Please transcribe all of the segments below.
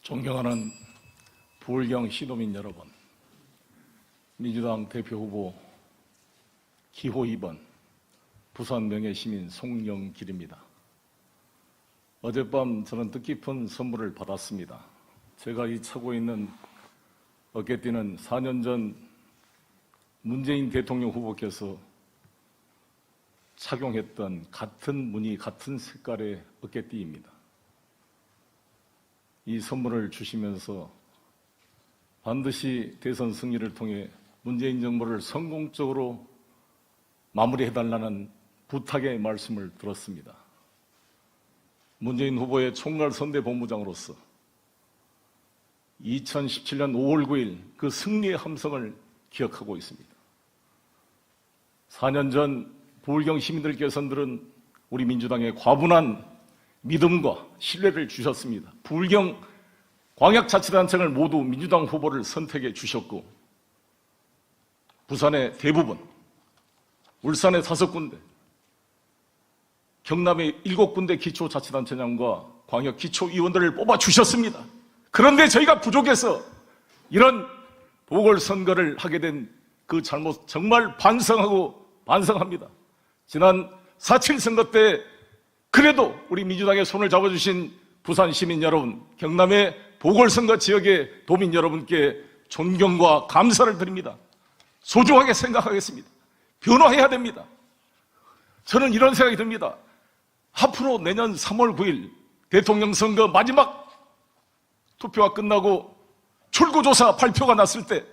존경하는 부울경 시도민 여러분, 민주당 대표 후보 기호 2번 부산 명예시민 송영길입니다. 어젯밤 저는 뜻깊은 선물을 받았습니다. 제가 이 차고 있는 어깨띠는 4년 전 문재인 대통령 후보께서 착용했던 같은 무늬, 같은 색깔의 어깨띠입니다. 이 선물을 주시면서 반드시 대선 승리를 통해 문재인 정부를 성공적으로 마무리해달라는 부탁의 말씀을 들었습니다. 문재인 후보의 총괄선대본부장으로서 2017년 5월 9일 그 승리의 함성을 기억하고 있습니다. 4년 전 부울경 시민들께서는 우리 민주당에 과분한 믿음과 신뢰를 주셨습니다. 부울경 광역자치단체를 모두 민주당 후보를 선택해 주셨고, 부산의 대부분, 울산의 5군데, 경남의 7군데 기초자치단체장과 광역기초위원들을 뽑아주셨습니다. 그런데 저희가 부족해서 이런 보궐선거를 하게 된 그 잘못 정말 반성합니다. 지난 4.7 선거 때 그래도 우리 민주당의 손을 잡아주신 부산 시민 여러분, 경남의 보궐선거 지역의 도민 여러분께 존경과 감사를 드립니다. 소중하게 생각하겠습니다. 변화해야 됩니다. 저는 이런 생각이 듭니다. 앞으로 내년 3월 9일 대통령 선거 마지막 투표가 끝나고 출구조사 발표가 났을 때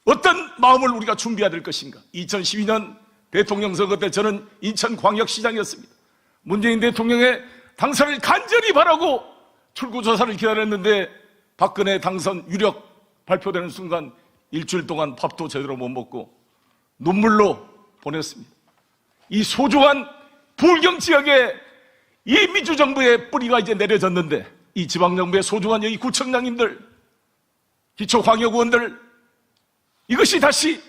어떤 마음을 우리가 준비해야 될 것인가. 2012년 대통령 선거 때 저는 인천광역시장이었습니다. 문재인 대통령의 당선을 간절히 바라고 출구조사를 기다렸는데 박근혜 당선 유력 발표되는 순간 일주일 동안 밥도 제대로 못 먹고 눈물로 보냈습니다. 이 소중한 부울경 지역에 이 민주정부의 뿌리가 이제 내려졌는데, 이 지방정부의 소중한 여기 구청장님들, 기초광역의원들, 이것이 다시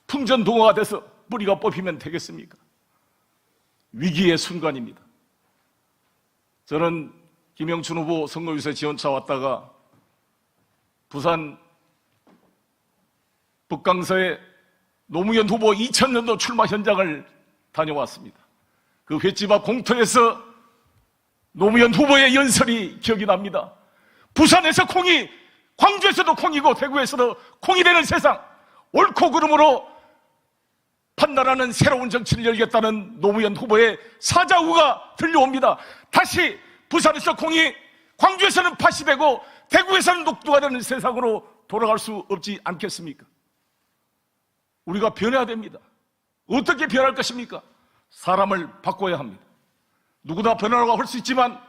풍전동화가 돼서 뿌리가 뽑히면 되겠습니까? 위기의 순간입니다. 저는 김영춘 후보 선거유세 지원차 왔다가 부산 북강서의 노무현 후보 2000년도 출마 현장을 다녀왔습니다. 그 횟집 앞 공터에서 노무현 후보의 연설이 기억이 납니다. 부산에서 콩이, 광주에서도 콩이고 대구에서도 콩이 되는 세상, 옳고 그름으로 판단하는 새로운 정치를 열겠다는 노무현 후보의 사자후가 들려옵니다. 다시 부산에서 콩이, 광주에서는 팥이 되고 대구에서는 녹두가 되는 세상으로 돌아갈 수 없지 않겠습니까? 우리가 변해야 됩니다. 어떻게 변할 것입니까? 사람을 바꿔야 합니다. 누구나 변화라고 할 수 있지만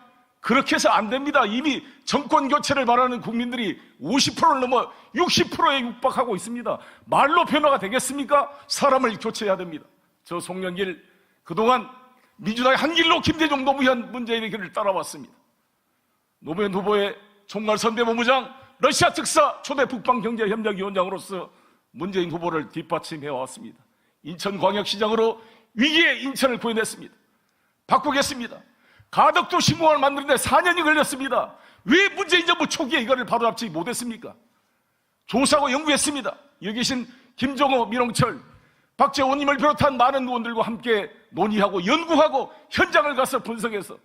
그렇게 해서 안 됩니다. 이미 정권 교체를 바라는 국민들이 50%를 넘어 60%에 육박하고 있습니다. 말로 변화가 되겠습니까? 사람을 교체해야 됩니다. 저 송영길 그동안 민주당의 한 길로 김대중, 노무현, 문재인의 길을 따라왔습니다. 노무현 후보의 총괄선대본부장, 러시아 특사, 초대 북방경제협력위원장으로서 문재인 후보를 뒷받침해왔습니다. 인천광역시장으로 위기의 인천을 구해냈습니다. 바꾸겠습니다. 가덕도 신공항을 만드는데 4년이 걸렸습니다. 왜 문재인 정부 초기에 이거를 바로잡지 못했습니까? 조사하고 연구했습니다. 여기 계신 김종호, 민홍철, 박재원님을 비롯한 많은 의원들과 함께 논의하고 연구하고 현장을 가서 분석해서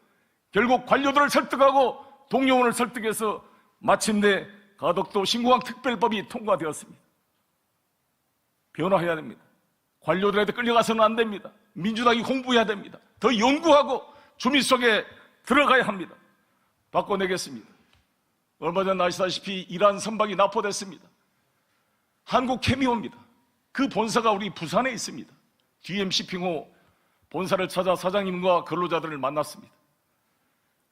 결국 관료들을 설득하고 동료원을 설득해서 마침내 가덕도 신공항 특별법이 통과되었습니다. 변화해야 됩니다. 관료들한테 끌려가서는 안 됩니다. 민주당이 공부해야 됩니다. 더 연구하고 주민 속에 들어가야 합니다. 바꿔내겠습니다. 얼마 전 아시다시피 이란 선박이 납포됐습니다. 한국케미오입니다. 그 본사가 우리 부산에 있습니다. DM쇼핑호 본사를 찾아 사장님과 근로자들을 만났습니다.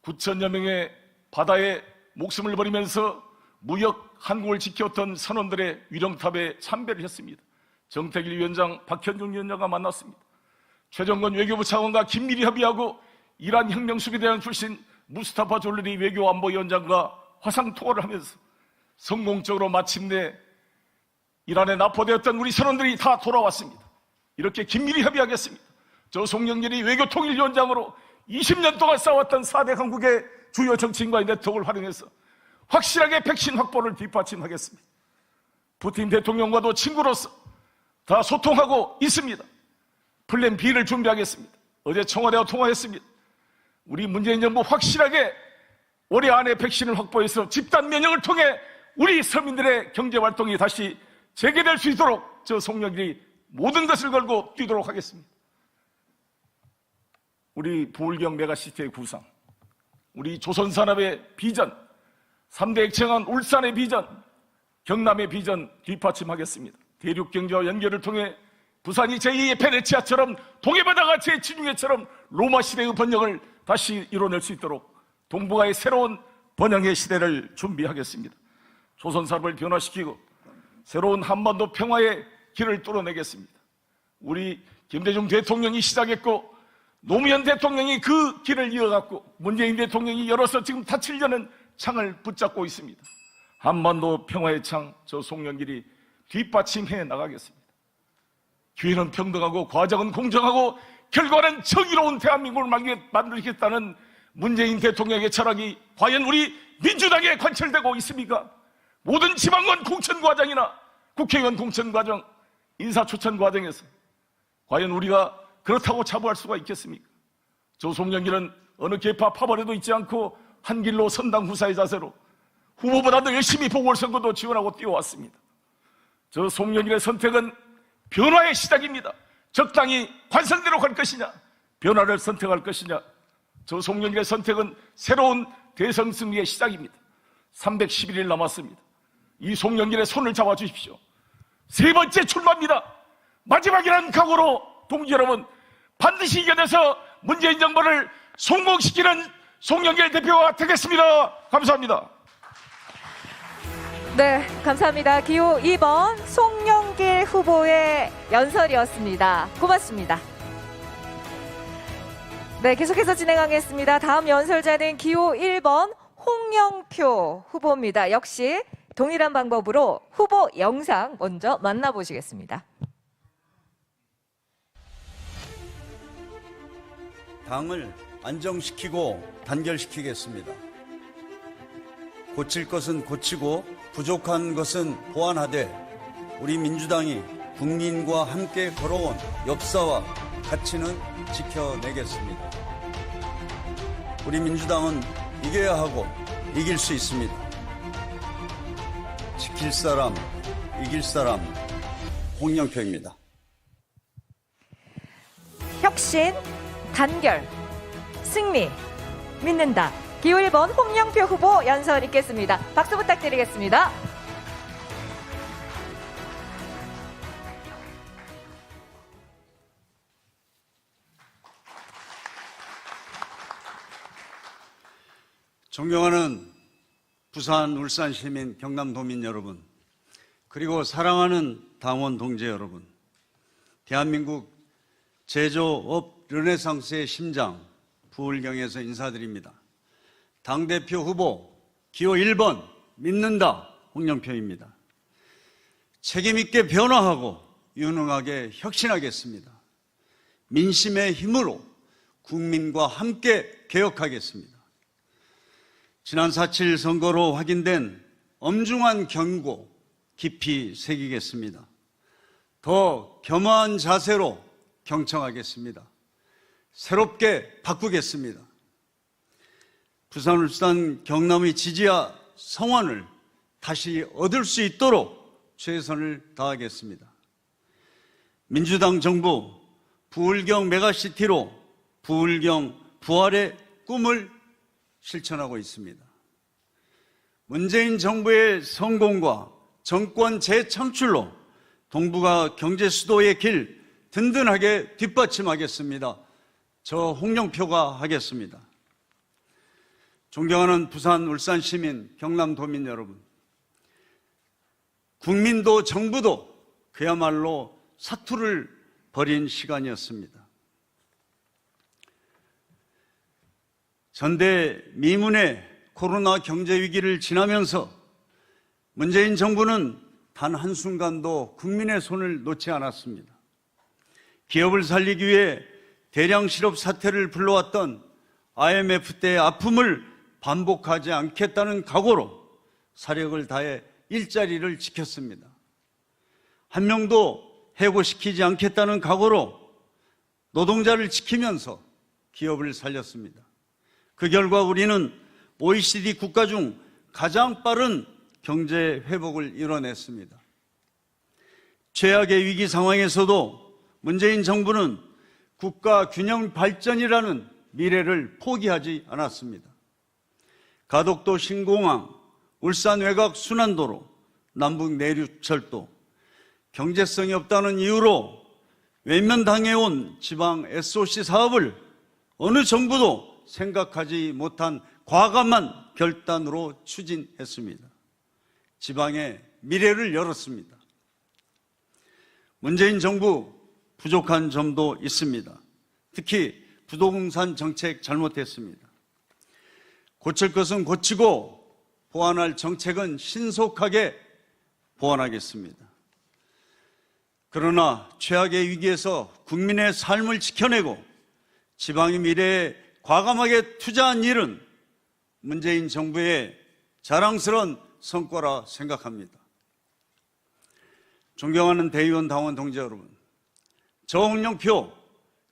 9천여 명의 바다에 목숨을 버리면서 무역 한국을 지켰던 선원들의 위령탑에 참배를 했습니다. 정태길 위원장, 박현중 위원장과 만났습니다. 최정건 외교부 차관과 긴밀히 협의하고 이란 혁명수비대원 출신 무스타파 졸리리 외교안보위원장과 화상통화를 하면서 성공적으로 마침내 이란에 납포되었던 우리 선원들이 다 돌아왔습니다. 이렇게 긴밀히 협의하겠습니다. 저 송영길이 외교통일위원장으로 20년 동안 싸웠던 4대 강국의 주요 정치인과의 네트워크를 활용해서 확실하게 백신 확보를 뒷받침하겠습니다. 푸틴 대통령과도 친구로서 다 소통하고 있습니다. 플랜 B를 준비하겠습니다. 어제 청와대와 통화했습니다. 우리 문재인 정부 확실하게 올해 안에 백신을 확보해서 집단 면역을 통해 우리 서민들의 경제활동이 다시 재개될 수 있도록 저 송영길이 모든 것을 걸고 뛰도록 하겠습니다. 우리 부울경 메가시티의 구상, 우리 조선산업의 비전, 3대 액체강 울산의 비전, 경남의 비전 뒷받침하겠습니다. 대륙경제와 연결을 통해 부산이 제2의 베네치아처럼 동해바다가 제7중해처럼 로마시대의 번영을 다시 이뤄낼 수 있도록 동북아의 새로운 번영의 시대를 준비하겠습니다. 조선산업을 변화시키고 새로운 한반도 평화의 길을 뚫어내겠습니다. 우리 김대중 대통령이 시작했고 노무현 대통령이 그 길을 이어갔고 문재인 대통령이 열어서 지금 닫히려는 창을 붙잡고 있습니다. 한반도 평화의 창, 저 송영길이 뒷받침해 나가겠습니다. 기회는 평등하고 과정은 공정하고 결과는 정의로운 대한민국을 만들겠다는 문재인 대통령의 철학이 과연 우리 민주당에 관철되고 있습니까? 모든 지방원 공천 과정이나 국회의원 공천 과정, 인사추천 과정에서 과연 우리가 그렇다고 자부할 수가 있겠습니까? 저 송영길은 어느 계파 파벌에도 있지 않고 한 길로 선당 후사의 자세로 후보보다도 열심히 보궐선거도 지원하고 뛰어왔습니다. 저 송영길의 선택은 변화의 시작입니다. 적당히 관성대로 갈 것이냐, 변화를 선택할 것이냐. 저 송영길의 선택은 새로운 대선 승리의 시작입니다. 311일 남았습니다. 이 송영길의 손을 잡아주십시오. 세 번째 출마입니다. 마지막이라는 각오로 동지 여러분 반드시 이겨내서 문재인 정부를 성공시키는 송영길 대표가 되겠습니다. 감사합니다. 네, 감사합니다. 기호 2번 송영길 후보의 연설이었습니다. 고맙습니다. 네, 계속해서 진행하겠습니다. 다음 연설자는 기호 1번 홍영표 후보입니다. 역시 동일한 방법으로 후보 영상 먼저 만나보시겠습니다. 당을 안정시키고 단결시키겠습니다. 고칠 것은 고치고 부족한 것은 보완하되 우리 민주당이 국민과 함께 걸어온 역사와 가치는 지켜내겠습니다. 우리 민주당은 이겨야 하고 이길 수 있습니다. 지킬 사람, 이길 사람, 홍영표입니다. 혁신, 단결, 승리, 믿는다. 기호 1번 홍영표 후보 연설 있겠습니다. 박수 부탁드리겠습니다. 존경하는 부산, 울산 시민, 경남 도민 여러분, 그리고 사랑하는 당원 동지 여러분, 대한민국 제조업 르네상스의 심장 부울경에서 인사드립니다. 당대표 후보 기호 1번 믿는다 홍영표입니다. 책임있게 변화하고 유능하게 혁신하겠습니다. 민심의 힘으로 국민과 함께 개혁하겠습니다. 지난 4.7 선거로 확인된 엄중한 경고 깊이 새기겠습니다. 더 겸허한 자세로 경청하겠습니다. 새롭게 바꾸겠습니다. 부산, 울산, 경남의 지지와 성원을 다시 얻을 수 있도록 최선을 다하겠습니다. 민주당 정부 부울경 메가시티로 부울경 부활의 꿈을 실천하고 있습니다. 문재인 정부의 성공과 정권 재창출로 동북아 경제 수도의 길 든든하게 뒷받침하겠습니다. 저 홍영표가 하겠습니다. 존경하는 부산, 울산 시민, 경남 도민 여러분, 국민도 정부도 그야말로 사투를 벌인 시간이었습니다. 전대미문의 코로나 경제 위기를 지나면서 문재인 정부는 단 한순간도 국민의 손을 놓지 않았습니다. 기업을 살리기 위해 대량 실업 사태를 불러왔던 IMF 때의 아픔을 반복하지 않겠다는 각오로 사력을 다해 일자리를 지켰습니다. 한 명도 해고시키지 않겠다는 각오로 노동자를 지키면서 기업을 살렸습니다. 그 결과 우리는 OECD 국가 중 가장 빠른 경제 회복을 이뤄냈습니다. 최악의 위기 상황에서도 문재인 정부는 국가 균형 발전이라는 미래를 포기하지 않았습니다. 가덕도 신공항, 울산 외곽 순환도로, 남북 내륙철도, 경제성이 없다는 이유로 외면당해온 지방 SOC 사업을 어느 정부도 생각하지 못한 과감한 결단으로 추진했습니다. 지방의 미래를 열었습니다. 문재인 정부 부족한 점도 있습니다. 특히 부동산 정책 잘못했습니다. 고칠 것은 고치고 보완할 정책은 신속하게 보완하겠습니다. 그러나 최악의 위기에서 국민의 삶을 지켜내고 지방의 미래에 과감하게 투자한 일은 문재인 정부의 자랑스러운 성과라 생각합니다. 존경하는 대의원 당원 동지 여러분, 저 홍영표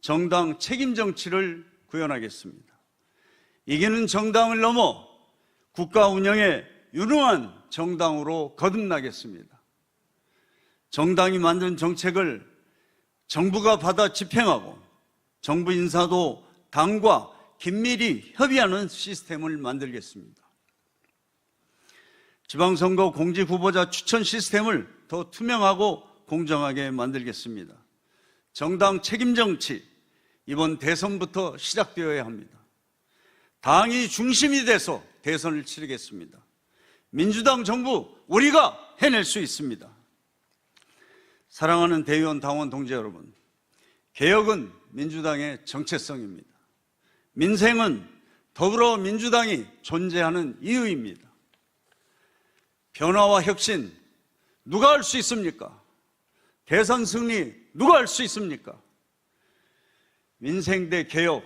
정당 책임 정치를 구현하겠습니다. 이기는 정당을 넘어 국가 운영에 유능한 정당으로 거듭나겠습니다. 정당이 만든 정책을 정부가 받아 집행하고 정부 인사도 당과 긴밀히 협의하는 시스템을 만들겠습니다. 지방선거 공직 후보자 추천 시스템을 더 투명하고 공정하게 만들겠습니다. 정당 책임 정치, 이번 대선부터 시작되어야 합니다. 당이 중심이 돼서 대선을 치르겠습니다. 민주당 정부, 우리가 해낼 수 있습니다. 사랑하는 대의원 당원 동지 여러분, 개혁은 민주당의 정체성입니다. 민생은 더불어민주당이 존재하는 이유입니다. 변화와 혁신, 누가 할 수 있습니까? 대선 승리, 누가 할 수 있습니까? 민생 대 개혁,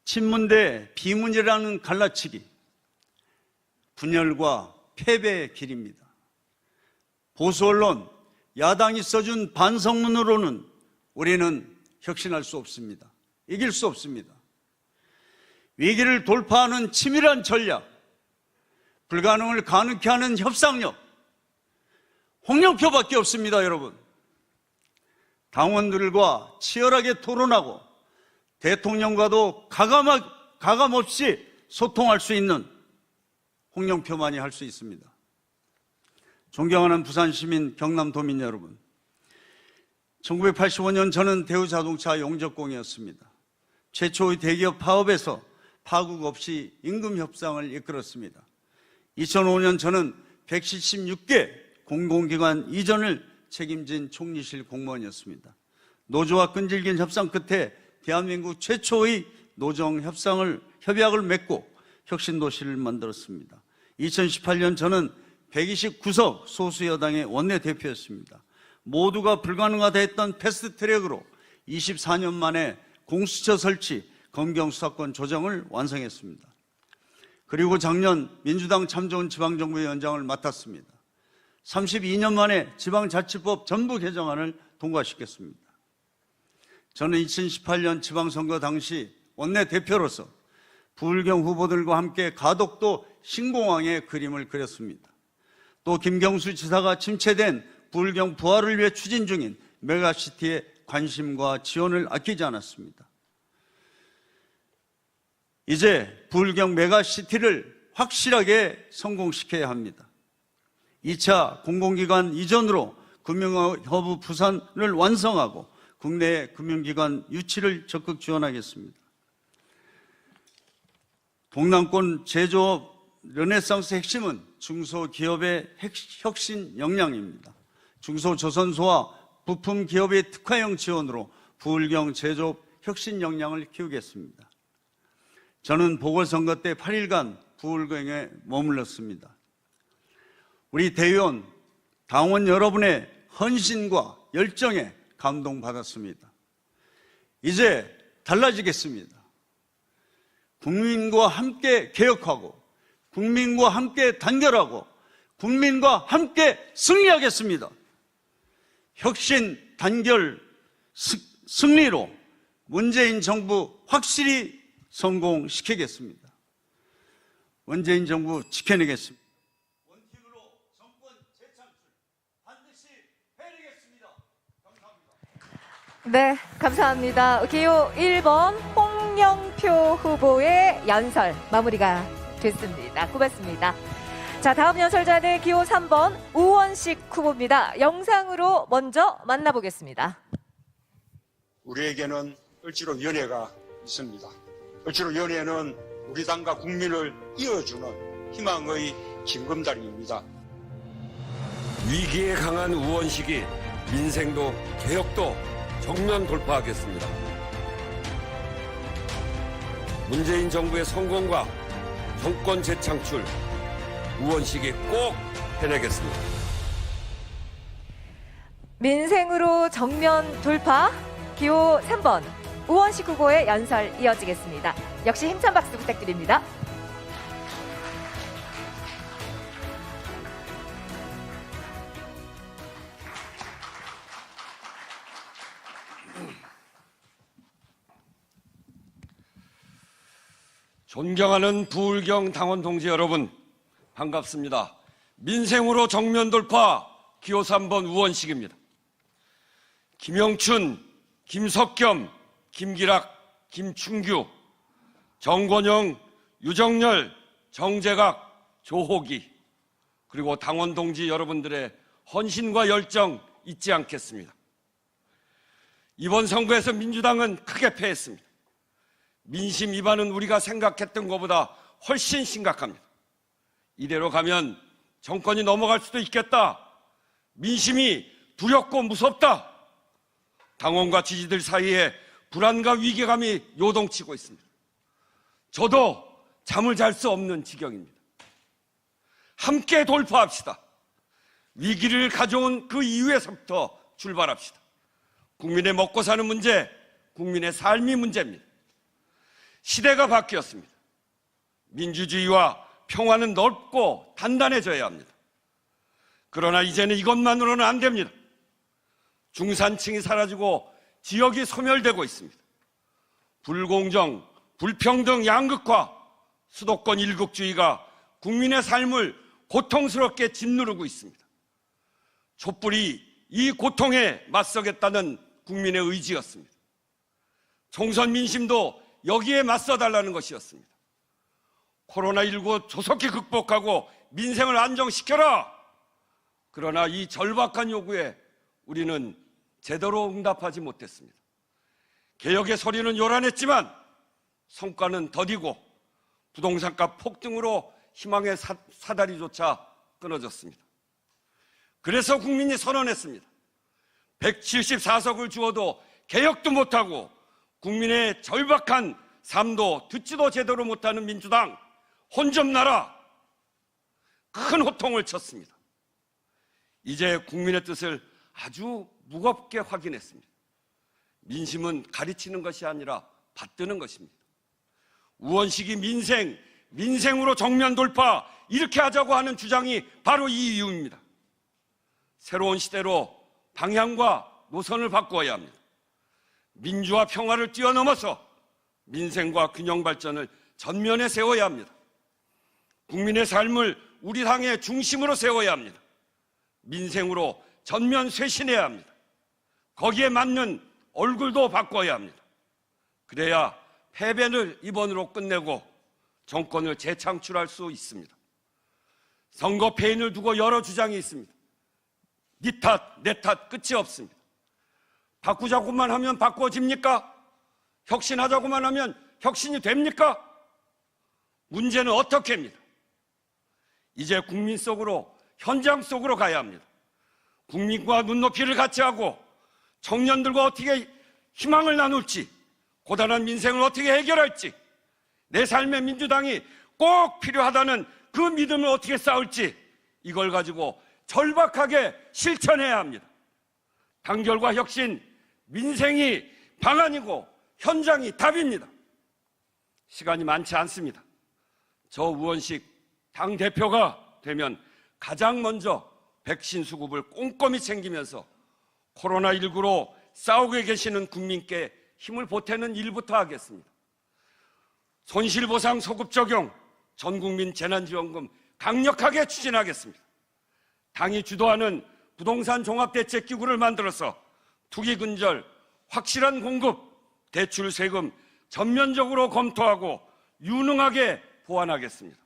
친문 대 비문이라는 갈라치기, 분열과 패배의 길입니다. 보수 언론, 야당이 써준 반성문으로는 우리는 혁신할 수 없습니다. 이길 수 없습니다. 위기를 돌파하는 치밀한 전략, 불가능을 가능케 하는 협상력, 홍영표밖에 없습니다, 여러분. 당원들과 치열하게 토론하고 대통령과도 가감 없이 소통할 수 있는 홍영표만이 할 수 있습니다. 존경하는 부산시민, 경남도민 여러분, 1985년 저는 대우자동차 용접공이었습니다. 최초의 대기업 파업에서 파국 없이 임금 협상을 이끌었습니다. 2005년 저는 176개 공공기관 이전을 책임진 총리실 공무원이었습니다. 노조와 끈질긴 협상 끝에 대한민국 최초의 협약을 맺고 혁신도시를 만들었습니다. 2018년 저는 129석 소수여당의 원내대표였습니다. 모두가 불가능하다 했던 패스트트랙으로 24년 만에 공수처 설치, 검경수사권 조정을 완성했습니다. 그리고 작년 민주당 참좋은 지방정부위원장을 맡았습니다. 32년 만에 지방자치법 전부 개정안을 통과시켰습니다. 저는 2018년 지방선거 당시 원내대표로서 부울경 후보들과 함께 가덕도 신공항의 그림을 그렸습니다. 또 김경수 지사가 침체된 부울경 부활을 위해 추진 중인 메가시티에 관심과 지원을 아끼지 않았습니다. 이제 부울경 메가시티를 확실하게 성공시켜야 합니다. 2차 공공기관 이전으로 금융허브 부산을 완성하고 국내 금융기관 유치를 적극 지원하겠습니다. 동남권 제조업 르네상스 핵심은 중소기업의 혁신 역량입니다. 중소조선소와 부품기업의 특화형 지원으로 부울경 제조업 혁신 역량을 키우겠습니다. 저는 보궐선거 때 8일간 부울경에 머물렀습니다. 우리 대의원, 당원 여러분의 헌신과 열정에 감동받았습니다. 이제 달라지겠습니다. 국민과 함께 개혁하고 국민과 함께 단결하고 국민과 함께 승리하겠습니다. 혁신, 단결, 승리로 문재인 정부 확실히 성공시키겠습니다. 문재인 정부 지켜내겠습니다. 원팀으로 정권 재창출 반드시 해내겠습니다. 감사합니다. 네, 감사합니다. 기호 1번 홍영표 후보의 연설 마무리가 됐습니다. 고맙습니다. 자, 다음 연설자는 기호 3번 우원식 후보입니다. 영상으로 먼저 만나보겠습니다. 우리에게는 을지로위원회가 있습니다. 을지로위원회는 우리 당과 국민을 이어주는 희망의 징검다리입니다. 위기에 강한 우원식이 민생도 개혁도 정면 돌파하겠습니다. 문재인 정부의 성공과 정권 재창출 우원식이 꼭 해내겠습니다. 민생으로 정면 돌파 기호 3번 우원식 후보의 연설 이어지겠습니다. 역시 힘찬 박수 부탁드립니다. 존경하는 부울경 당원 동지 여러분, 반갑습니다. 민생으로 정면 돌파 기호 3번 우원식입니다. 김영춘, 김석겸, 김기락, 김충규, 정권영, 유정열, 정재각, 조호기, 그리고 당원 동지 여러분들의 헌신과 열정 잊지 않겠습니다. 이번 선거에서 민주당은 크게 패했습니다. 민심 위반은 우리가 생각했던 것보다 훨씬 심각합니다. 이대로 가면 정권이 넘어갈 수도 있겠다. 민심이 두렵고 무섭다. 당원과 지지들 사이에 불안과 위기감이 요동치고 있습니다. 저도 잠을 잘 수 없는 지경입니다. 함께 돌파합시다. 위기를 가져온 그 이후에서부터 출발합시다. 국민의 먹고 사는 문제, 국민의 삶이 문제입니다. 시대가 바뀌었습니다. 민주주의와 평화는 넓고 단단해져야 합니다. 그러나 이제는 이것만으로는 안 됩니다. 중산층이 사라지고 지역이 소멸되고 있습니다. 불공정, 불평등 양극화, 수도권 일극주의가 국민의 삶을 고통스럽게 짓누르고 있습니다. 촛불이 이 고통에 맞서겠다는 국민의 의지였습니다. 총선 민심도 여기에 맞서달라는 것이었습니다. 코로나19 조속히 극복하고 민생을 안정시켜라! 그러나 이 절박한 요구에 우리는 제대로 응답하지 못했습니다. 개혁의 소리는 요란했지만 성과는 더디고 부동산값 폭등으로 희망의 사다리조차 끊어졌습니다. 그래서 국민이 선언했습니다. 174석을 주어도 개혁도 못하고 국민의 절박한 삶도 듣지도 제대로 못하는 민주당 혼 좀 나라, 큰 호통을 쳤습니다. 이제 국민의 뜻을 아주 무겁게 확인했습니다. 민심은 가르치는 것이 아니라 받드는 것입니다. 우원식이 민생으로 정면 돌파 이렇게 하자고 하는 주장이 바로 이 이유입니다. 새로운 시대로 방향과 노선을 바꾸어야 합니다. 민주와 평화를 뛰어넘어서 민생과 균형 발전을 전면에 세워야 합니다. 국민의 삶을 우리 당의 중심으로 세워야 합니다. 민생으로 전면 쇄신해야 합니다. 거기에 맞는 얼굴도 바꿔야 합니다. 그래야 패배를 이번으로 끝내고 정권을 재창출할 수 있습니다. 선거 패인을 두고 여러 주장이 있습니다. 네 탓, 내 탓 끝이 없습니다. 바꾸자고만 하면 바꿔집니까? 혁신하자고만 하면 혁신이 됩니까? 문제는 어떻게 합니다. 이제 국민 속으로, 현장 속으로 가야 합니다. 국민과 눈높이를 같이 하고 청년들과 어떻게 희망을 나눌지, 고단한 민생을 어떻게 해결할지, 내 삶에 민주당이 꼭 필요하다는 그 믿음을 어떻게 쌓을지, 이걸 가지고 절박하게 실천해야 합니다. 단결과 혁신, 민생이 방안이고 현장이 답입니다. 시간이 많지 않습니다. 저 우원식 당대표가 되면 가장 먼저 백신 수급을 꼼꼼히 챙기면서 코로나19로 싸우고 계시는 국민께 힘을 보태는 일부터 하겠습니다. 손실보상 소급 적용, 전국민 재난지원금 강력하게 추진하겠습니다. 당이 주도하는 부동산 종합대책기구를 만들어서 투기근절, 확실한 공급, 대출 세금 전면적으로 검토하고 유능하게 보완하겠습니다.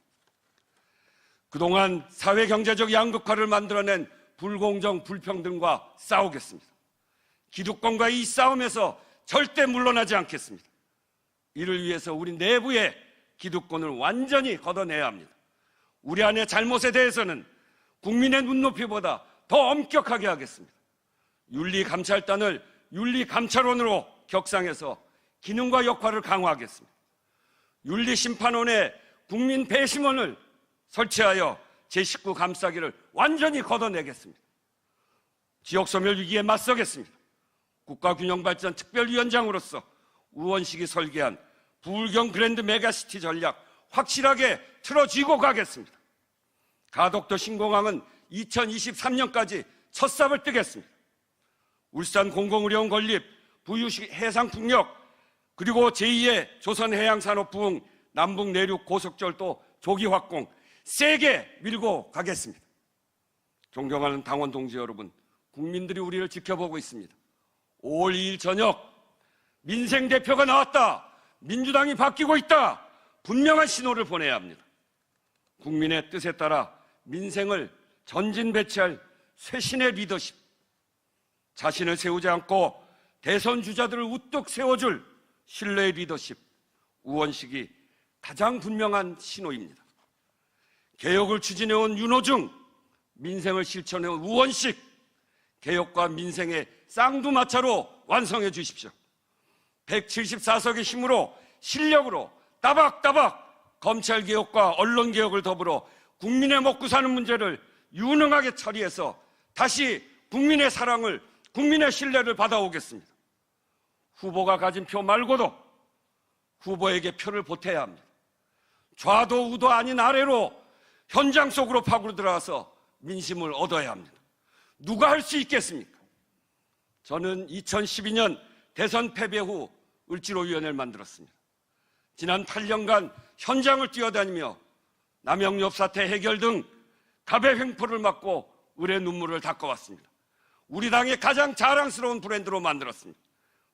그동안 사회경제적 양극화를 만들어낸 불공정, 불평등과 싸우겠습니다. 기득권과의 이 싸움에서 절대 물러나지 않겠습니다. 이를 위해서 우리 내부의 기득권을 완전히 걷어내야 합니다. 우리 안의 잘못에 대해서는 국민의 눈높이보다 더 엄격하게 하겠습니다. 윤리감찰단을 윤리감찰원으로 격상해서 기능과 역할을 강화하겠습니다. 윤리심판원의 국민배심원을 설치하여 제19 감싸기를 완전히 걷어내겠습니다. 지역소멸 위기에 맞서겠습니다. 국가균형발전 특별위원장으로서 우원식이 설계한 부울경 그랜드 메가시티 전략 확실하게 틀어쥐고 가겠습니다. 가덕도 신공항은 2023년까지 첫 삽을 뜨겠습니다. 울산 공공의료원 건립, 부유시 해상풍력, 그리고 제2의 조선해양산업 부흥, 남북 내륙 고속철도 조기 확공 세게 밀고 가겠습니다. 존경하는 당원 동지 여러분, 국민들이 우리를 지켜보고 있습니다. 5월 2일 저녁 민생 대표가 나왔다, 민주당이 바뀌고 있다, 분명한 신호를 보내야 합니다. 국민의 뜻에 따라 민생을 전진 배치할 쇄신의 리더십, 자신을 세우지 않고 대선 주자들을 우뚝 세워줄 신뢰의 리더십, 우원식이 가장 분명한 신호입니다. 개혁을 추진해온 윤호중, 민생을 실천해온 우원식, 개혁과 민생의 쌍두마차로 완성해 주십시오. 174석의 힘으로, 실력으로 따박따박 검찰개혁과 언론개혁을 더불어 국민의 먹고 사는 문제를 유능하게 처리해서 다시 국민의 사랑을, 국민의 신뢰를 받아오겠습니다. 후보가 가진 표 말고도 후보에게 표를 보태야 합니다. 좌도 우도 아닌 아래로 현장 속으로 파고들어 들어가서 민심을 얻어야 합니다. 누가 할 수 있겠습니까? 저는 2012년 대선 패배 후 을지로위원회를 만들었습니다. 지난 8년간 현장을 뛰어다니며 남영엽 사태 해결 등 갑의 횡포를 막고 을의 눈물을 닦아왔습니다. 우리 당의 가장 자랑스러운 브랜드로 만들었습니다.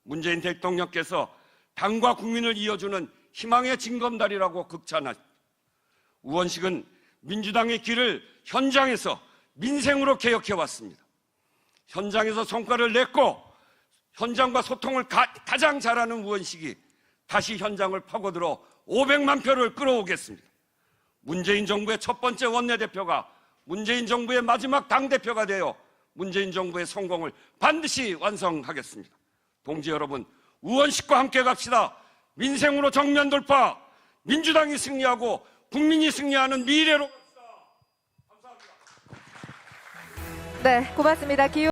문재인 대통령께서 당과 국민을 이어주는 희망의 징검다리라고 극찬하십니다. 우원식은 민주당의 길을 현장에서 민생으로 개혁해왔습니다. 현장에서 성과를 냈고 현장과 소통을 가장 잘하는 우원식이 다시 현장을 파고들어 500만 표를 끌어오겠습니다. 문재인 정부의 첫 번째 원내대표가 문재인 정부의 마지막 당대표가 되어 문재인 정부의 성공을 반드시 완성하겠습니다. 동지 여러분, 우원식과 함께 갑시다. 민생으로 정면 돌파, 민주당이 승리하고 국민이 승리하는 미래로 갑시다. 감사합니다. 네, 고맙습니다. 기호